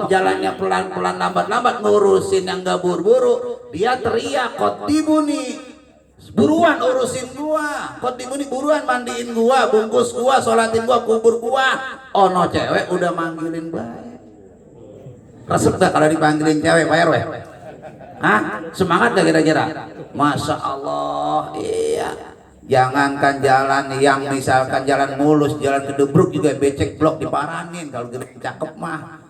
jalannya pelan-pelan lambat-lambat ngurusin yang gak buru-buru, dia teriak, "Kotibuni, buruan urusin gua, Kotibuni buruan mandiin gua, bungkus gua, sholatin gua, kubur gua." Ono cewek udah manggilin baik. Resep gak kalau dipanggilin cewek Pak RW? Hah? Semangat gak kira-kira? Masya Allah, iya. Jangankan jalan yang misalkan jalan mulus, jalan kedebruk juga becek blok diparanin kalau gede cakep mah.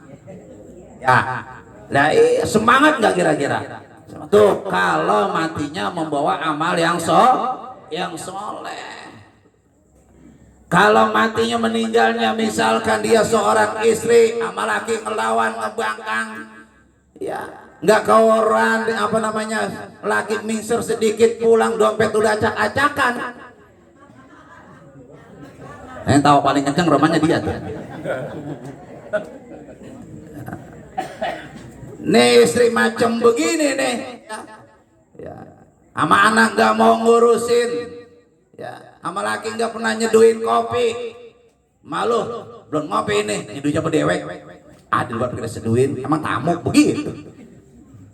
Ya, nah semangat nggak kira-kira? Tuh kalau matinya membawa amal yang soleh. Kalau matinya meninggalnya misalkan dia seorang istri, amal laki ngelawan ngebangkang, ya nggak kawaran apa namanya laki mingser sedikit pulang dompet udah acak-acakan. Yang tahu paling kenceng romanya dia tuh. Nih istri macam begini nih, ya, sama anak nggak mau ngurusin, ya, sama laki nggak pernah nyeduhin kopi, malu belum ngopi nih, nyeduhnya pedewek, adil buat kita seduhin, emang tamu begitu,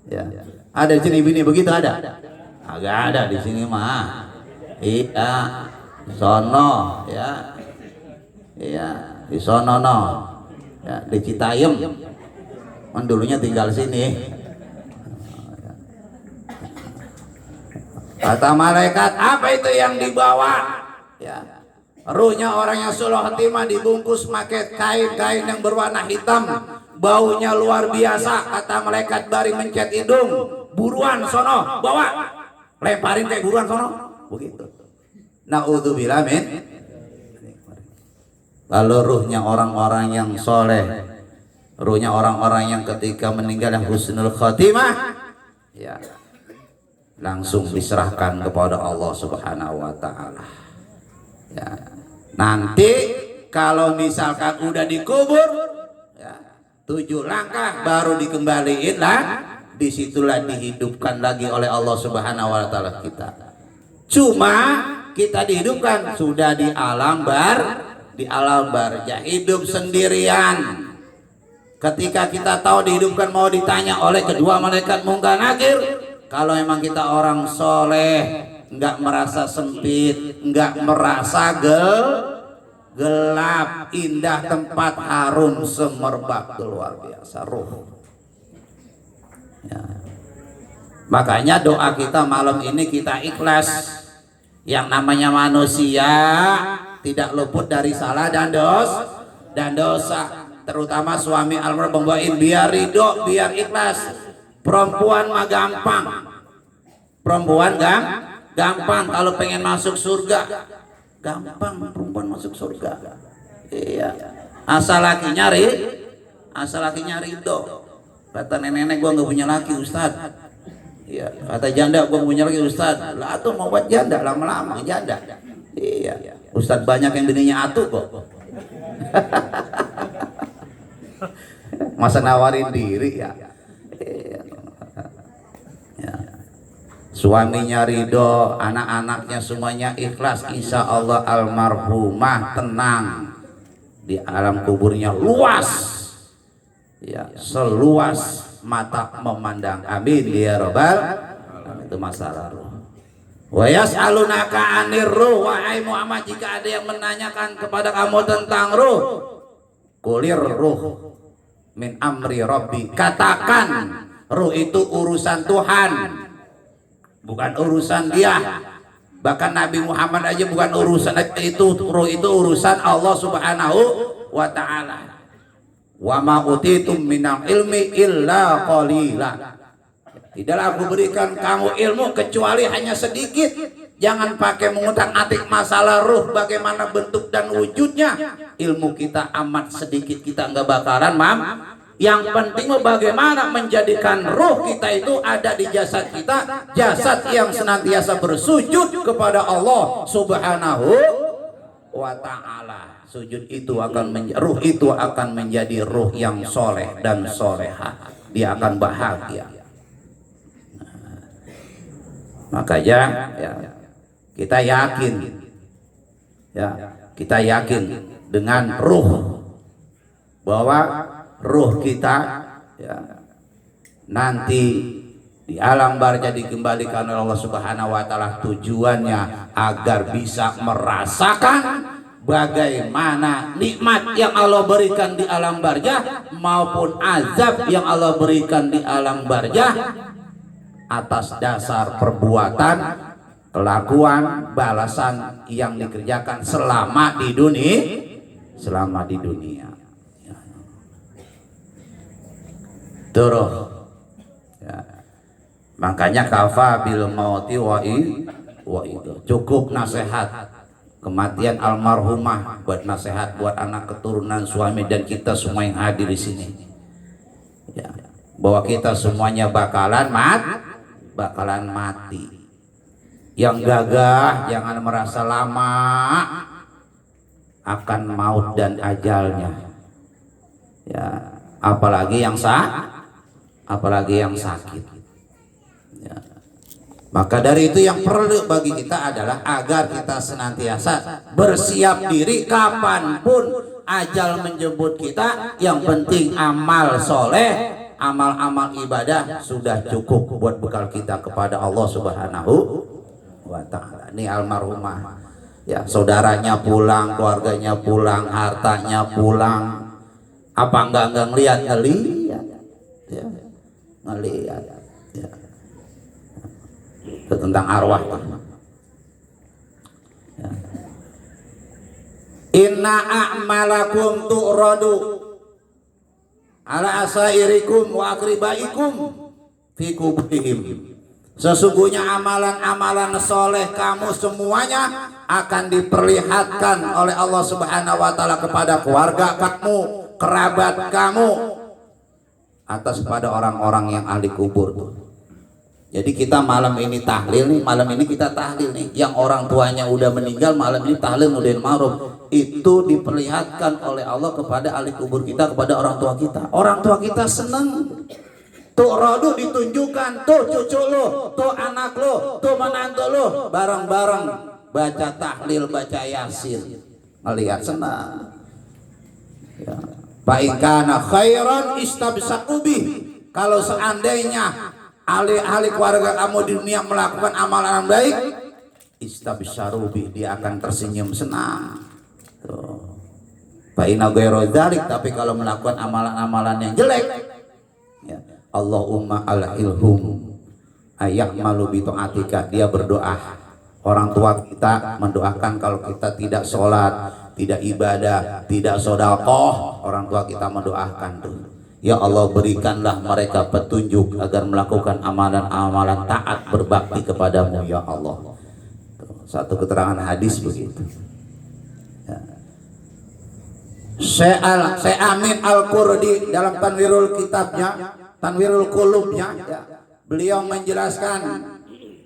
ya, ada di sini bini begitu ada, agak ada di sini mah, iya, sono, ya, iya, di sono no, ya, di Citayam. Kan dulunya tinggal sini. Kata malaikat, apa itu yang dibawa? Ya, ruhnya orang yang sulh khotimah dibungkus pakai kain-kain yang berwarna hitam, baunya luar biasa. Kata malaikat bari mencet hidung, buruan sono, bawa, lemparin kayak buruan sono, begitu. Naudzubillah min. Lalu ruhnya orang-orang yang soleh, ruhnya orang-orang yang ketika meninggal yang husnul khotimah, ya, langsung diserahkan kepada Allah Subhanahu wa Ta'ala. Ya, nanti kalau misalkan udah dikubur, ya, 7 langkah baru dikembaliin lah, disitulah dihidupkan lagi oleh Allah Subhanahu wa Ta'ala kita. Cuma kita dihidupkan sudah di alam barzah, hidup sendirian. Ketika kita tahu dihidupkan mau ditanya oleh kedua malaikat Munkar Nakir, kalau memang kita orang soleh, nggak merasa sempit, nggak merasa gelap, indah tempat, harum semerbak, luar biasa ruh. Ya. Makanya doa kita malam ini kita ikhlas. Yang namanya manusia tidak luput dari salah dan dosa. Terutama suami almarhum bawain biar ridho, biar ikhlas. Perempuan mah gampang, perempuan gampang kalau pengen masuk surga, gampang perempuan masuk surga. Iya, asal lakinya ridho. Kata nenek-nenek, gua nggak punya laki Ustad. Iya, kata janda, gua punya laki Ustad. Lah tuh mau buat janda, lama-lama janda. Iya, Ustad banyak yang bininya atuh kok. Masa nawarin diri ya. Ya. Suaminya ridho, anak-anaknya semuanya ikhlas, insya Allah almarhumah tenang di alam kuburnya luas, ya, seluas mata memandang. Amin ya robbal. Itu masalah ruh. Wa yas'alunaka 'anir ruh, wahai Muhammad, jika ada yang menanyakan kepada kamu tentang ruh, kulir ruh min amri rabbi, katakan ruh itu urusan Tuhan, bukan urusan dia. Bahkan Nabi Muhammad aja bukan urusan itu, ruh itu urusan Allah Subhanahu wa Ta'ala. Wa ma utitum minal ilmi illa qalila, tidaklah aku berikan kamu ilmu kecuali hanya sedikit. Jangan pakai mengutak-atik masalah ruh, bagaimana bentuk dan wujudnya. Ilmu kita amat sedikit, kita nggak bakalan Yang penting bagaimana menjadikan ruh kita itu ada di jasad kita, jasad yang senantiasa bersujud kepada Allah Subhanahu wa Ta'ala. Sujud itu ruh itu akan menjadi ruh yang soleh dan solehah. Dia akan bahagia. Makanya ya, kita yakin dengan ruh bahwa ruh kita ya, nanti di alam barzah dikembalikan oleh Allah Subhanahu wa taala, tujuannya agar bisa merasakan bagaimana nikmat yang Allah berikan di alam barzah maupun azab yang Allah berikan di alam barzah atas dasar perbuatan, kelakuan, balasan yang dikerjakan selama di dunia. Terus ya. Makanya kafa bil mauti wa itu cukup nasihat kematian almarhumah buat nasihat buat anak keturunan suami dan kita semua yang hadir di sini ya, bahwa kita semuanya bakalan mati. Yang gagah jangan merasa lama akan maut dan ajalnya ya, apalagi yang sakit ya. Maka dari itu yang perlu bagi kita adalah agar kita senantiasa bersiap diri kapanpun ajal menjemput kita. Yang penting amal soleh, amal-amal ibadah sudah cukup buat bekal kita kepada Allah Subhanahu wa ta'ala. Ini almarhumah ya, saudaranya pulang, keluarganya pulang, hartanya pulang. Apa enggak ngelihat ya, ngelihat ya. Itu tentang arwah ya. Inna a'malakum tu'radu ala asairikum wa akribaikum fi kubrihim. Sesungguhnya amalan-amalan soleh kamu semuanya akan diperlihatkan oleh Allah Subhanahu wa ta'ala kepada keluarga kamu, kerabat kamu, atas pada orang-orang yang ahli kubur tuh. Jadi kita malam ini tahlil nih, malam ini kita tahlil nih. Yang orang tuanya udah meninggal malam ini tahlil Nurdin Ma'ruf. Itu diperlihatkan oleh Allah kepada ahli kubur kita, kepada orang tua kita. Orang tua kita senang. Tuh rodu ditunjukkan, tuh cucu lo, tuh anak lo, tuh menantu lo, bareng-bareng baca tahlil, baca yasin. Melihat senang. Ya. Baikana khairan istabsaqubih. Kalau seandainya ahli keluarga kamu di dunia melakukan amalan baik, istabsyarubi, dia akan tersenyum senang. Fa'ina ghairu dzalik, tapi kalau melakukan amalan-amalan yang jelek, ya, Allahumma al-ilhum ayyamalu bi ta'atika, dia berdoa. Orang tua kita mendoakan kalau kita tidak sholat, tidak ibadah, tidak sedekah, orang tua kita mendoakan tuh. Ya Allah, berikanlah mereka petunjuk agar melakukan amalan-amalan taat berbakti kepadamu ya Allah. Satu keterangan hadis begitu ya. Syekh Amin Al-Qurdi dalam Tanwirul kitabnya, Tanwirul Qulubnya ya, beliau menjelaskan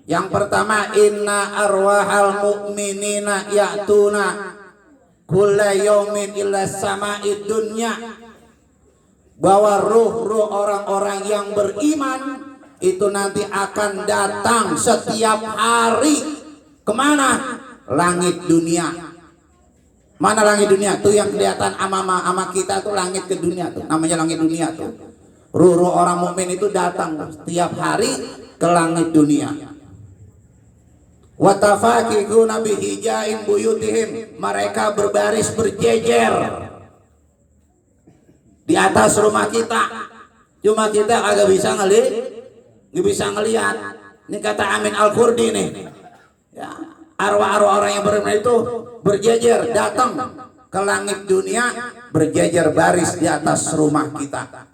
yang pertama, inna arwahal mu'minina ya'tuna kulla yaumin ila sama'id dunya, bahwa ruh-ruh orang-orang yang beriman itu nanti akan datang setiap hari kemana? Langit dunia. Mana langit dunia? Tuh yang kelihatan ama kita tuh langit ke dunia tuh, namanya langit dunia tuh. Ruh-ruh orang mukmin itu datang setiap hari ke langit dunia. Watafakikuna bihijain buyutihim, mereka berbaris berjejer di atas rumah kita, cuma kita agak bisa ngelihat. Ini kata Amin Al-Qurdi nih ya, arwah-arwah orang yang beriman itu berjejer datang ke langit dunia, berjejer baris di atas rumah kita.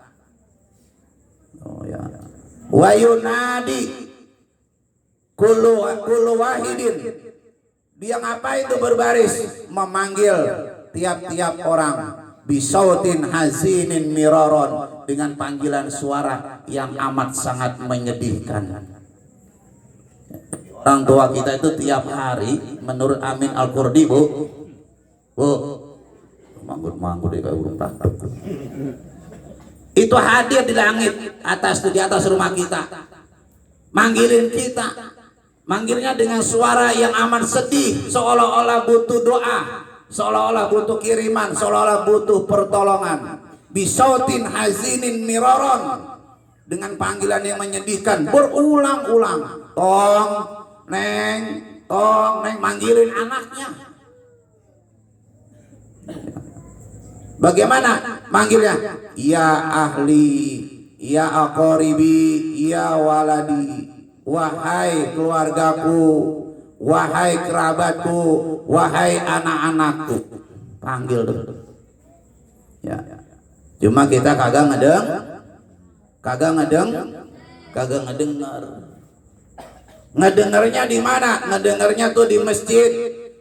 Oh ya. Wa yunadi kullu wahidin, dia ngapain itu berbaris? Memanggil tiap-tiap orang bisautin hazinin miraron, dengan panggilan suara yang amat sangat menyedihkan. Orang tua kita itu tiap hari menurut Amin Al-Qurdi bu manggut deh kayak burung pantau. Itu hadir di langit atas, di atas rumah kita, manggilin kita, manggilnya dengan suara yang amat sedih, seolah-olah butuh doa, seolah-olah butuh kiriman, seolah-olah butuh pertolongan. bisautin hazinin miraron, dengan panggilan yang menyedihkan berulang-ulang. Tong neng, manggilin anaknya. Bagaimana manggilnya? Ya ahli, ya aqaribi, ya waladi, wahai keluargaku, wahai kerabatku, wahai anak-anakku. Panggil tuh. Ya. Cuma kita kagak ngedengar. Ngedengarnya di mana? Ngedengarnya tuh di masjid,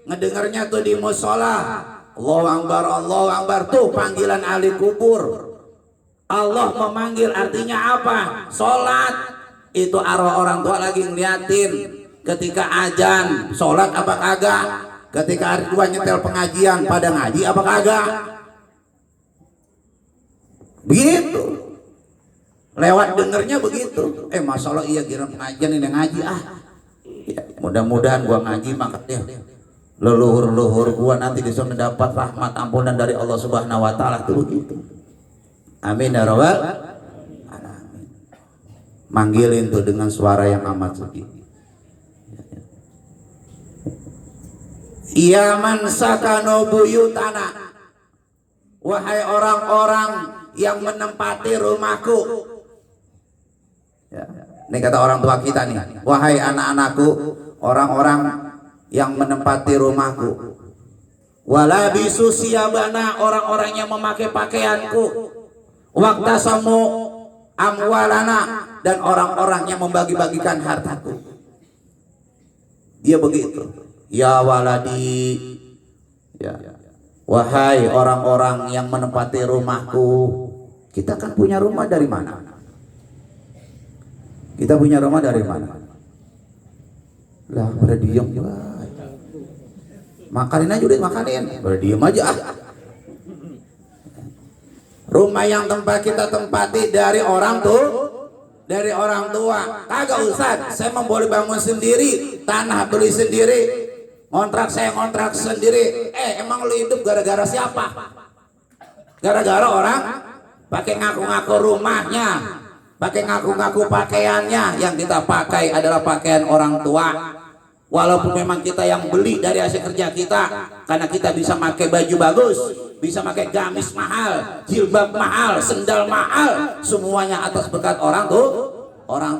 ngedengarnya tuh di musola. Allahu Akbar tuh panggilan ahli kubur. Allah memanggil artinya apa? Sholat. Itu arwah orang tua lagi ngeliatin. Ketika azan, sholat apa kagak? Ketika hari tua nyetel pengajian, pada ngaji apa kagak? Begitu. Lewat dengernya begitu. Masalah iya kira pengajian ini ngaji ya, mudah-mudahan gua ngaji makanya leluhur gua nanti bisa mendapat rahmat ampunan dari Allah Subhanahu wa taala tuh begitu. Amin ya rabbal alamin. Manggilin tuh dengan suara yang amat sedih. Ya man sakano buyutana, wahai orang-orang yang menempati rumahku. Ya. Ini kata orang tua kita nih, wahai anak-anakku, orang-orang yang menempati rumahku. Walabisu siyabana, orang-orang yang memakai pakaianku. Waktasamu amwalana, dan orang-orang yang membagi-bagikan hartaku. Dia begitu. Ya waladi, ya. Wahai orang-orang yang menempati rumahku. Kita kan punya rumah dari mana? Kita punya rumah dari mana? Lah, pada diem. Makanin aja udah makanin. Pada diem aja. Rumah yang tempat kita tempati dari orang tua. Kagak usah, saya mau boleh bangun sendiri, tanah beli sendiri, ngontrak saya ngontrak sendiri. Emang lu hidup gara-gara siapa? Gara-gara orang pakai ngaku-ngaku rumahnya, pakai ngaku-ngaku pakaiannya. Yang kita pakai adalah pakaian orang tua. Walaupun memang kita yang beli dari hasil kerja kita, karena kita bisa pakai baju bagus, bisa pakai gamis mahal, jilbab mahal, sendal mahal, semuanya atas berkat orang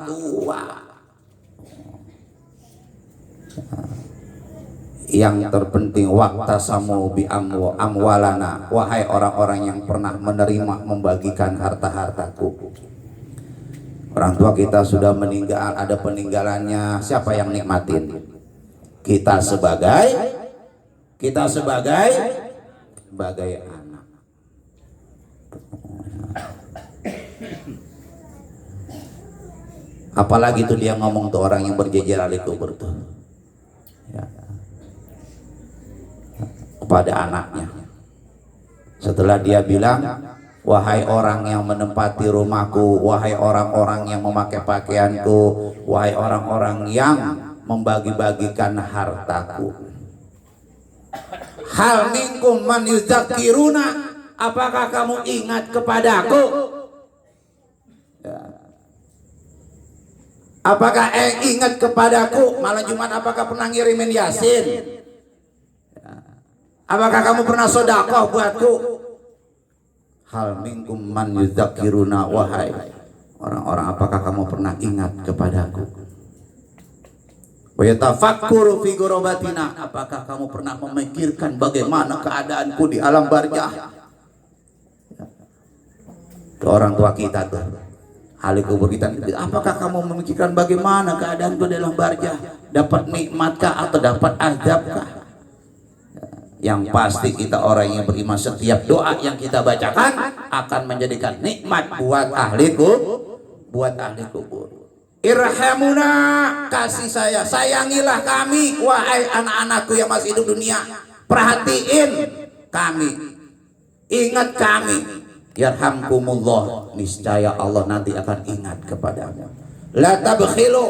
tua. Yang terpenting waqtasamu bi amwalana, wahai orang-orang yang pernah menerima membagikan harta-hartaku. Orang tua kita sudah meninggal, ada peninggalannya, siapa yang nikmatin? Kita sebagai anak. Apalagi tuh dia ngomong tuh orang yang berjejer ahli kubur tuh, ya, kepada anaknya. Setelah dia bilang, wahai orang yang menempati rumahku, wahai orang-orang yang memakai pakaianku, wahai orang-orang yang membagi-bagikan hartaku. Hal minkum man yudzakiruna, apakah kamu ingat kepadaku? Ya. Apakah ingat kepadaku? Malam Jumat apakah pernah ngirimin Yasin? Ya. Apakah kamu pernah sedekah buatku? Hal minkum man yudzakiruna, wahai orang-orang, apakah kamu pernah ingat kepadaku? Wa yatafakkuru fi ghurabatina, apakah kamu pernah memikirkan bagaimana keadaanku di alam barzah? Ke orang tua kita tuh, ahli kubur kita, apakah kamu memikirkan bagaimana keadaanku di alam barzah? Dapat nikmatkah atau dapat azabkah? Yang pasti kita orang yang beriman, setiap doa yang kita bacakan akan menjadikan nikmat buat ahli kubur. Irhamuna, kasih saya, sayangilah kami, wahai anak-anakku yang masih hidup dunia. Perhatiin kami, ingat kami. Yarhamkumullah, niscaya Allah nanti akan ingat kepadamu. La tabkhilu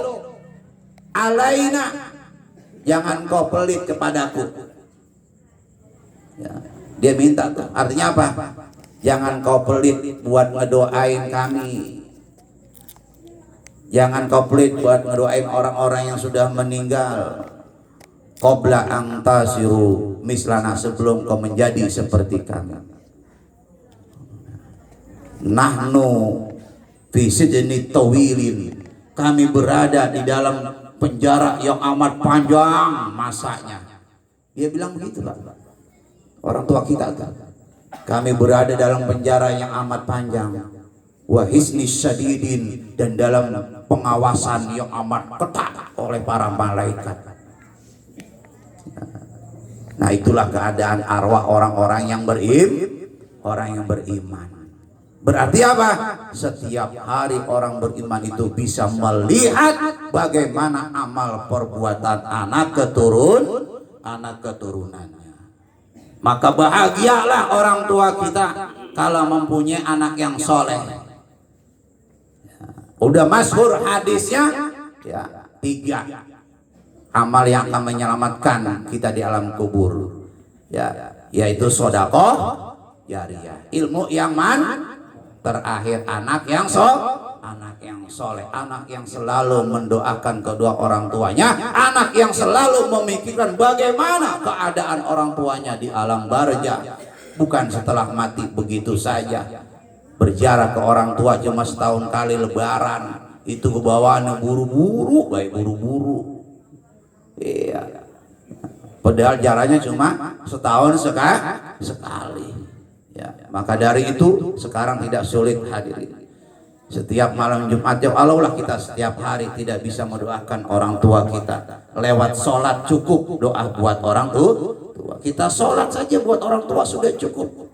alaina, jangan kau pelit kepadaku. Ya, dia minta tuh, artinya apa? Jangan kau pelit buat ngedoain kami. Jangan kau pelit buat ngedoain orang-orang yang sudah meninggal. Qabla ang tasiru mislana, sebelum kau menjadi seperti kami. Nahnu fi sijni tawilin, kami berada di dalam penjara yang amat panjang masanya. Dia bilang begitu lah. Orang tua kita kan. Kami berada dalam penjara yang amat panjang. Wa hisni syadidin, dan dalam pengawasan yang amat ketat oleh para malaikat. Nah, itulah keadaan arwah orang-orang yang beriman. Berarti apa? Setiap hari orang beriman itu bisa melihat bagaimana amal perbuatan anak keturunannya. Maka bahagialah orang tua kita kalau mempunyai anak yang soleh. Udah masyhur hadisnya ya, 3 amal yang akan menyelamatkan kita di alam kubur, ya, yaitu sedekah jariyah, ilmu yang terakhir anak yang soleh, anak yang selalu mendoakan kedua orang tuanya, anak yang selalu memikirkan bagaimana keadaan orang tuanya di alam barzah, bukan setelah mati begitu saja. Berziarah ke orang tua cuma setahun kali lebaran, itu kebawaannya buru-buru, baik buru-buru. Iya. Padahal jaraknya cuma setahun sekali. Ya, maka dari itu sekarang tidak sulit hadirin. Setiap malam Jumat ya Allah lah, kita setiap hari tidak bisa mendoakan orang tua kita. Lewat sholat cukup doa buat orang tua. Kita sholat saja buat orang tua sudah cukup.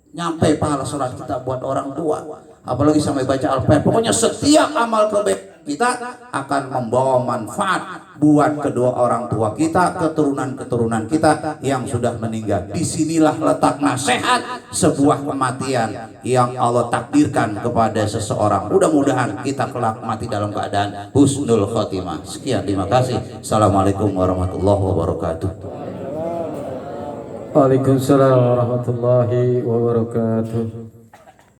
Nyampe pahala sholat kita buat orang tua. Apalagi sampai baca Al-Fatihah. Pokoknya setiap amal kebaikan kita akan membawa manfaat buat kedua orang tua kita, keturunan-keturunan kita yang sudah meninggal. Disinilah letak nasihat sebuah kematian yang Allah takdirkan kepada seseorang. Mudah-mudahan kita kelak mati dalam keadaan husnul khotimah. Sekian, terima kasih. Assalamualaikum warahmatullahi wabarakatuh. Waalaikumsalam warahmatullahi wabarakatuh.